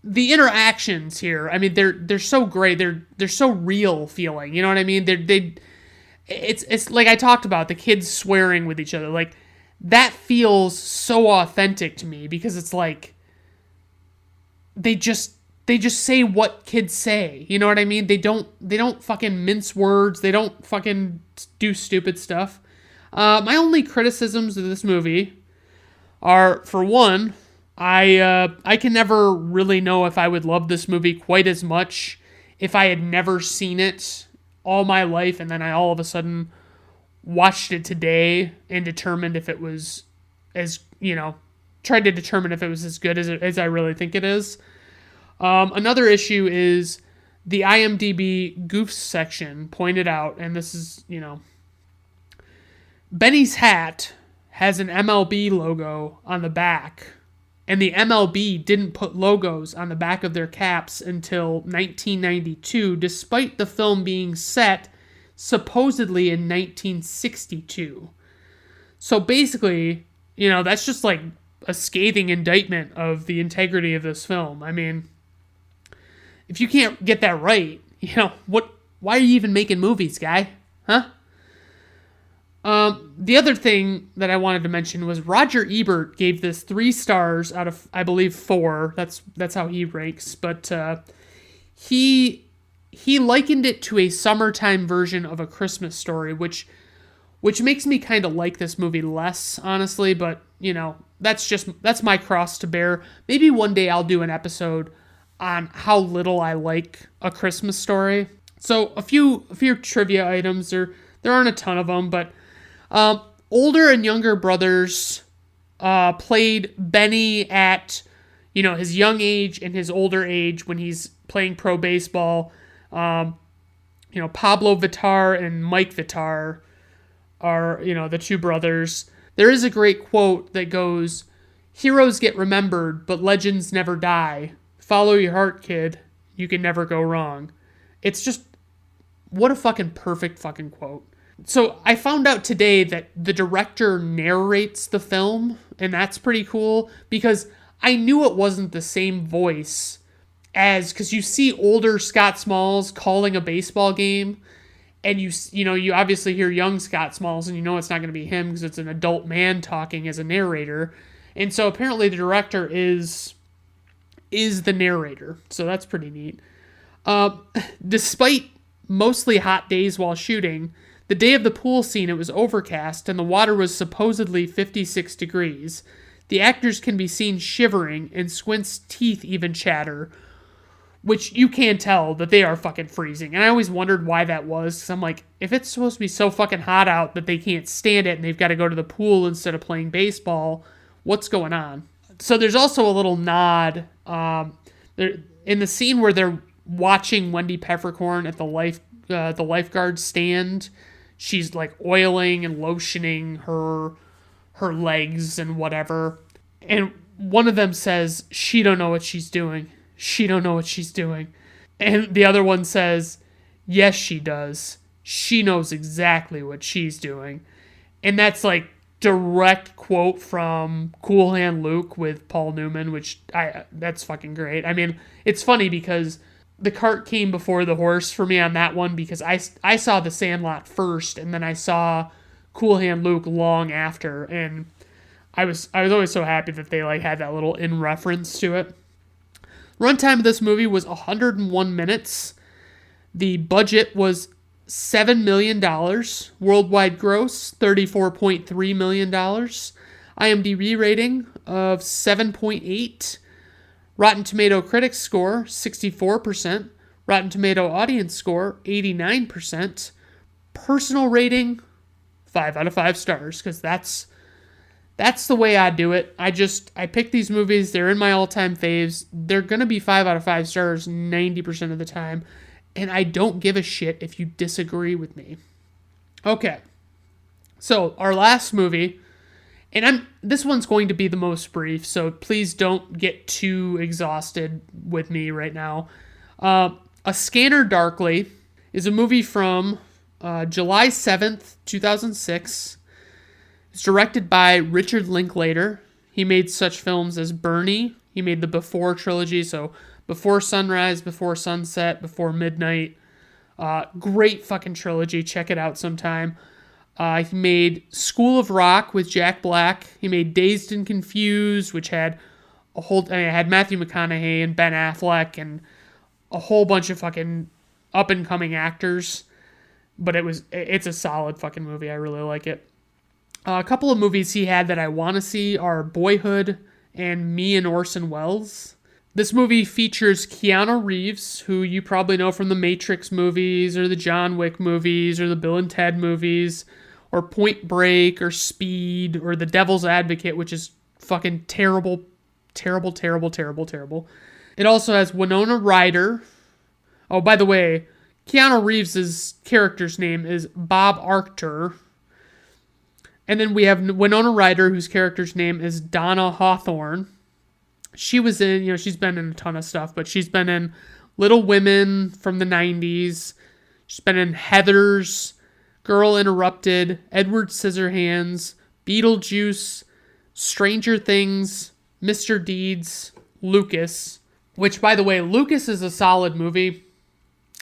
the interactions here, I mean, they're so great. They're so real feeling, you know what I mean? It's like I talked about, the kids swearing with each other. Like, that feels so authentic to me, because it's like they just say what kids say. You know what I mean? They don't fucking mince words. They don't fucking do stupid stuff. My only criticisms of this movie are, for one, I can never really know if I would love this movie quite as much if I had never seen it all my life, and then I all of a sudden watched it today and determined if it was tried to determine if it was as good as I really think it is. Another issue is the IMDb goofs section pointed out, and this is, Benny's hat has an MLB logo on the back And the MLB didn't put logos on the back of their caps until 1992, despite the film being set supposedly in 1962. So basically, that's just like a scathing indictment of the integrity of this film. I mean, if you can't get that right, why are you even making movies, guy? Huh? The other thing that I wanted to mention was Roger Ebert gave this 3 stars out of, I believe, 4. That's how he ranks. But he likened it to a summertime version of A Christmas Story, which makes me kind of like this movie less, honestly. But that's my cross to bear. Maybe one day I'll do an episode on how little I like A Christmas Story. So a few trivia items. There aren't a ton of them, but older and younger brothers played Benny at his young age and his older age when he's playing pro baseball. Pablo Vittar and Mike Vittar are the 2 brothers. There is a great quote that goes, "Heroes get remembered, but legends never die. Follow your heart, kid. You can never go wrong." It's just, what a fucking perfect fucking quote. So I found out today that the director narrates the film, and that's pretty cool, because I knew it wasn't the same voice because you see older Scott Smalls calling a baseball game, and you obviously hear young Scott Smalls, and it's not going to be him because it's an adult man talking as a narrator. And so apparently the director is the narrator, so that's pretty neat. Despite mostly hot days while shooting, the day of the pool scene, it was overcast, and the water was supposedly 56 degrees. The actors can be seen shivering, and Squint's teeth even chatter, which you can tell that they are fucking freezing. And I always wondered why that was, because I'm like, if it's supposed to be so fucking hot out that they can't stand it and they've got to go to the pool instead of playing baseball, what's going on? So there's also a little nod in the scene where they're watching Wendy Peppercorn at the lifeguard stand. She's like oiling and lotioning her legs and whatever. And one of them says, "She don't know what she's doing. She don't know what she's doing." And the other one says, "Yes, she does. She knows exactly what she's doing." And that's like direct quote from Cool Hand Luke with Paul Newman, that's fucking great. I mean, it's funny because the cart came before the horse for me on that one, because I saw The Sandlot first, and then I saw Cool Hand Luke long after, and I was always so happy that they had that little in reference to it. Runtime of this movie was 101 minutes. The budget was $7 million. Worldwide gross, $34.3 million. IMDb rating of 7.8. Rotten Tomato critics score, 64%. Rotten Tomato audience score, 89%. Personal rating, 5 out of 5 stars, because that's the way I do it. I pick these movies, they're in my all-time faves. They're going to be 5 out of 5 stars 90% of the time, and I don't give a shit if you disagree with me. Okay, so our last movie, and this one's going to be the most brief, so please don't get too exhausted with me right now. A Scanner Darkly is a movie from July 7th, 2006. It's directed by Richard Linklater. He made such films as Bernie. He made the Before trilogy, so Before Sunrise, Before Sunset, Before Midnight. Great fucking trilogy. Check it out sometime. He made School of Rock with Jack Black. He made Dazed and Confused, which had had Matthew McConaughey and Ben Affleck and a whole bunch of fucking up-and-coming actors. But it's a solid fucking movie. I really like it. A couple of movies he had that I want to see are Boyhood and Me and Orson Welles. This movie features Keanu Reeves, who you probably know from the Matrix movies or the John Wick movies or the Bill and Ted movies or Point Break or Speed or The Devil's Advocate, which is fucking terrible, terrible, terrible, terrible, terrible. It also has Winona Ryder. Oh, by the way, Keanu Reeves' character's name is Bob Arctur. And then we have Winona Ryder, whose character's name is Donna Hawthorne. she was in, she's been in a ton of stuff, but she's been in Little Women from the 90s. She's been in Heathers, Girl Interrupted, Edward Scissorhands, Beetlejuice, Stranger Things, Mr. Deeds, Lucas, which, by the way, Lucas is a solid movie.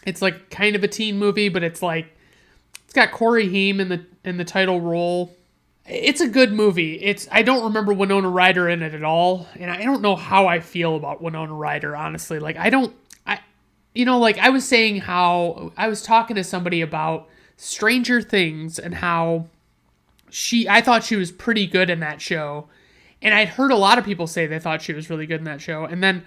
It's like kind of a teen movie, but it's got Corey Haim in the title role. It's a good movie. I don't remember Winona Ryder in it at all, and I don't know how I feel about Winona Ryder, honestly. Like, I was saying how I was talking to somebody about Stranger Things and how I thought she was pretty good in that show, and I'd heard a lot of people say they thought she was really good in that show, and then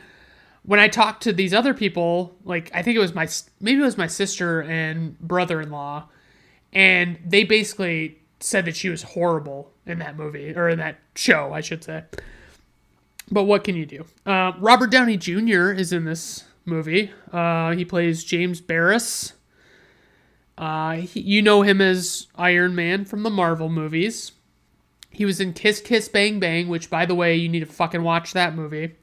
when I talked to these other people, like, I think it was my sister and brother-in-law, and they basically said that she was horrible in that movie, or in that show, I should say. But what can you do? Robert Downey Jr. is in this movie. He plays James Barris. You know him as Iron Man from the Marvel movies. He was in Kiss Kiss Bang Bang, which, by the way, you need to fucking watch that movie.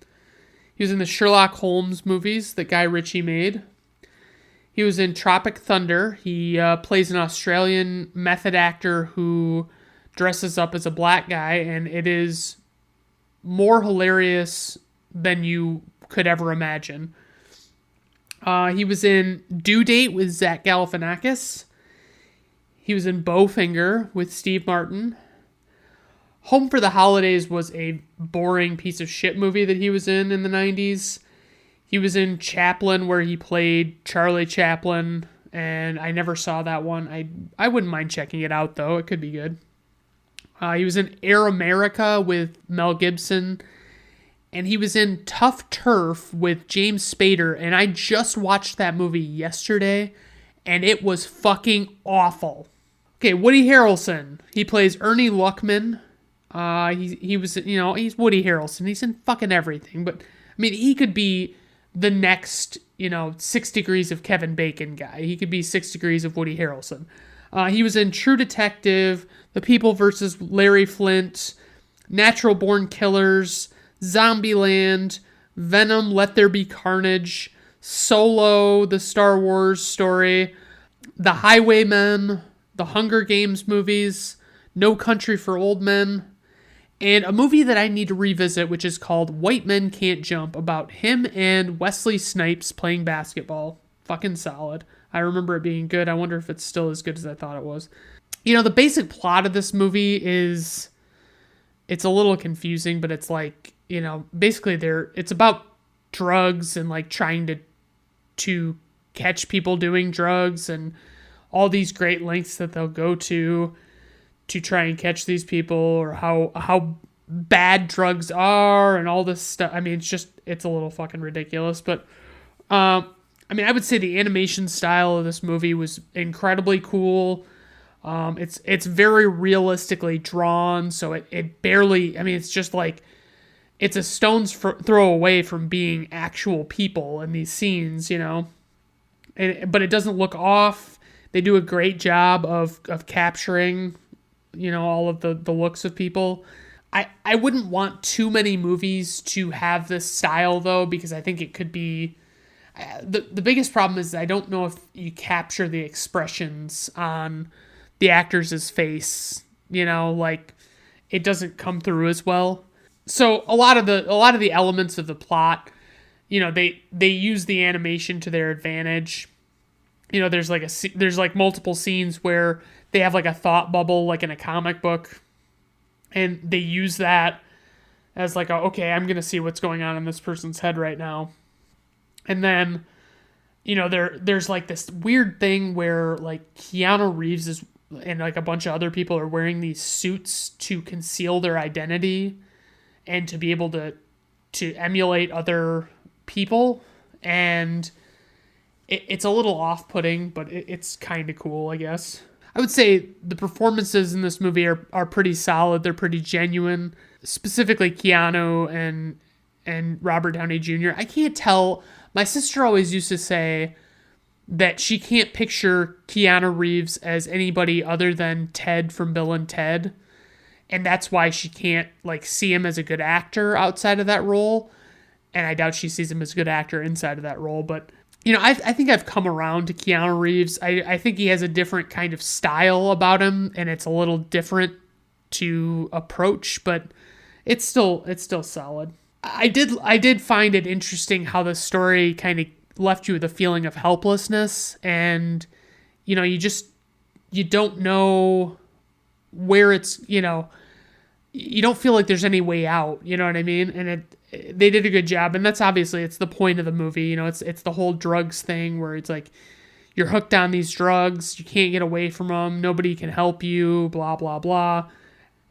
He was in the Sherlock Holmes movies that Guy Ritchie made. He was in Tropic Thunder. He plays an Australian method actor who dresses up as a black guy, and it is more hilarious than you could ever imagine. He was in Due Date with Zach Galifianakis. He was in Bowfinger with Steve Martin. Home for the Holidays was a boring piece of shit movie that he was in the 90s. He was in Chaplin, where he played Charlie Chaplin, and I never saw that one. I wouldn't mind checking it out, though. It could be good. He was in Air America with Mel Gibson, and he was in Tough Turf with James Spader, and I just watched that movie yesterday, and it was fucking awful. Okay, Woody Harrelson. He plays Ernie Luckman. He was, he's Woody Harrelson. He's in fucking everything, but, I mean, he could be the next, 6 Degrees of Kevin Bacon guy. He could be 6 Degrees of Woody Harrelson. He was in True Detective, The People vs. Larry Flint, Natural Born Killers, Zombieland, Venom, Let There Be Carnage, Solo, the Star Wars story, The Highwaymen, the Hunger Games movies, No Country for Old Men, and a movie that I need to revisit, which is called White Men Can't Jump, about him and Wesley Snipes playing basketball. Fucking solid. I remember it being good. I wonder if it's still as good as I thought it was. The basic plot of this movie is, it's a little confusing, but it's like, basically it's about drugs and like trying to catch people doing drugs and all these great lengths that they'll go to try and catch these people, or how bad drugs are and all this stuff. I mean, it's a little fucking ridiculous, but I would say the animation style of this movie was incredibly cool. It's very realistically drawn, so it barely, it's just like, it's a stone's throw away from being actual people in these scenes, but it doesn't look off. They do a great job of capturing, all of the looks of people. I wouldn't want too many movies to have this style, though, because I think it could be, the biggest problem is I don't know if you capture the expressions on the actor's face, like it doesn't come through as well. So a lot of the elements of the plot, they use the animation to their advantage. There's multiple scenes where they have like a thought bubble, like in a comic book, and they use that as like, okay, I'm going to see what's going on in this person's head right now. And then, there's like this weird thing where like Keanu Reeves and like a bunch of other people are wearing these suits to conceal their identity and to be able to emulate other people. And it's a little off-putting, but it's kind of cool, I guess. I would say the performances in this movie are pretty solid. They're pretty genuine. Specifically Keanu and Robert Downey Jr. I can't tell. My sister always used to say that she can't picture Keanu Reeves as anybody other than Ted from Bill and Ted. And that's why she can't like see him as a good actor outside of that role. and I doubt she sees him as a good actor inside of that role. But, you know, I think I've come around to Keanu Reeves. I think he has a different kind of style about him, and it's a little different to approach, but it's still solid. I did find it interesting how the story kind of left you with a feeling of helplessness, and, you know, you don't know where it's, you know, you don't feel like there's any way out, you know what I mean? And they did a good job, and that's obviously, it's the point of the movie, you know, it's the whole drugs thing where it's like, you're hooked on these drugs, you can't get away from them, nobody can help you, blah, blah, blah.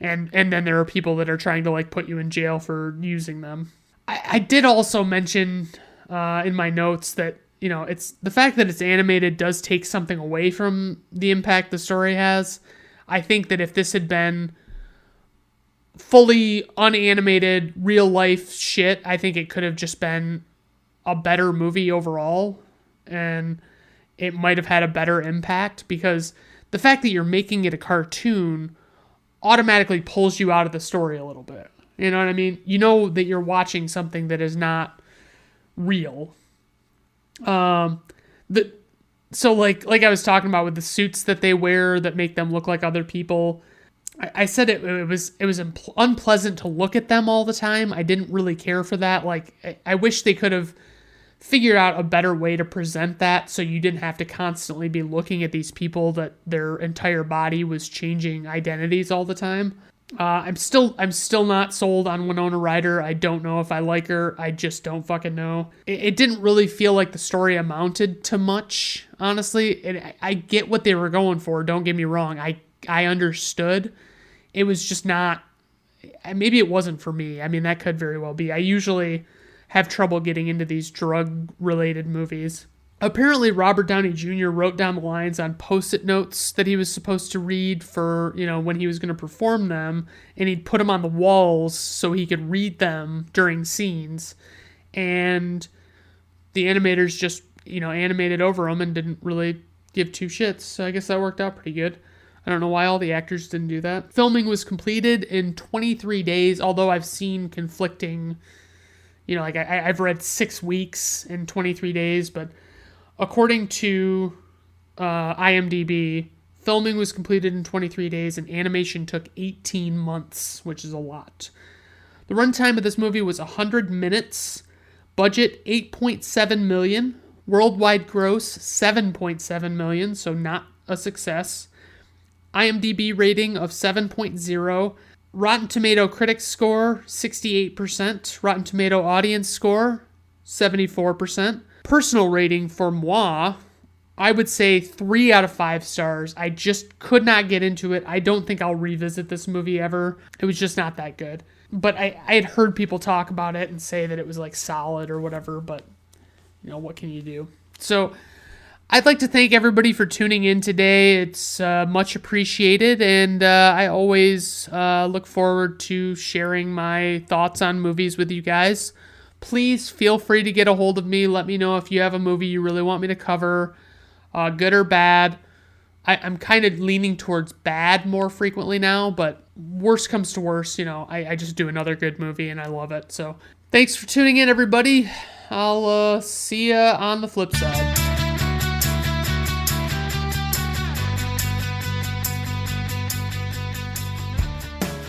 And then there are people that are trying to like put you in jail for using them. I did also mention in my notes that, you know, it's the fact that it's animated does take something away from the impact the story has. I think that if this had been fully unanimated, real life shit, I think it could have just been a better movie overall, and it might have had a better impact, because the fact that you're making it a cartoon automatically pulls you out of the story a little bit. You know what I mean? You know that you're watching something that is not real. So like I was talking about with the suits that they wear that make them look like other people, I said it was unpleasant to look at them all the time. I didn't really care for that. Like, I wish they could have figured out a better way to present that so you didn't have to constantly be looking at these people that their entire body was changing identities all the time. I'm still not sold on Winona Ryder. I don't know if I like her. I just don't fucking know. It didn't really feel like the story amounted to much, honestly. I get what they were going for. Don't get me wrong. I understood. It was just not. Maybe it wasn't for me. I mean, that could very well be. I usually have trouble getting into these drug-related movies. Apparently, Robert Downey Jr. wrote down the lines on Post-it notes that he was supposed to read for, you know, when he was going to perform them, and he'd put them on the walls so he could read them during scenes. And the animators just, you know, animated over them and didn't really give two shits. So I guess that worked out pretty good. I don't know why all the actors didn't do that. Filming was completed in 23 days, although I've seen conflicting, you know, like I've read 6 weeks and 23 days, but according to IMDb, filming was completed in 23 days and animation took 18 months, which is a lot. The runtime of this movie was 100 minutes, budget $8.7 million, worldwide gross $7.7 million, so not a success. IMDb rating of 7.0. Rotten Tomato critics score 68%. Rotten Tomato audience score 74%. Personal rating for moi, I would say 3 out of 5 stars. I just could not get into it. I don't think I'll revisit this movie ever. It was just not that good. But I had heard people talk about it and say that it was like solid or whatever, but you know, what can you do? So I'd like to thank everybody for tuning in today. It's much appreciated, and I always look forward to sharing my thoughts on movies with you guys. Please feel free to get a hold of me. Let me know if you have a movie you really want me to cover, good or bad. I'm kind of leaning towards bad more frequently now, but worst comes to worst, you know, I just do another good movie and I love it. So thanks for tuning in, everybody. I'll see ya on the flip side.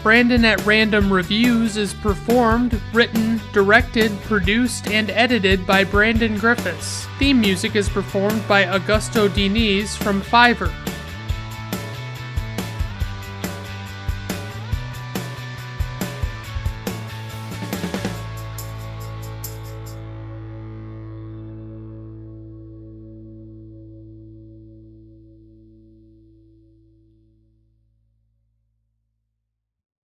Brandon at Random Reviews is performed, written, directed, produced, and edited by Brandon Griffiths. Theme music is performed by Augusto Diniz from Fiverr.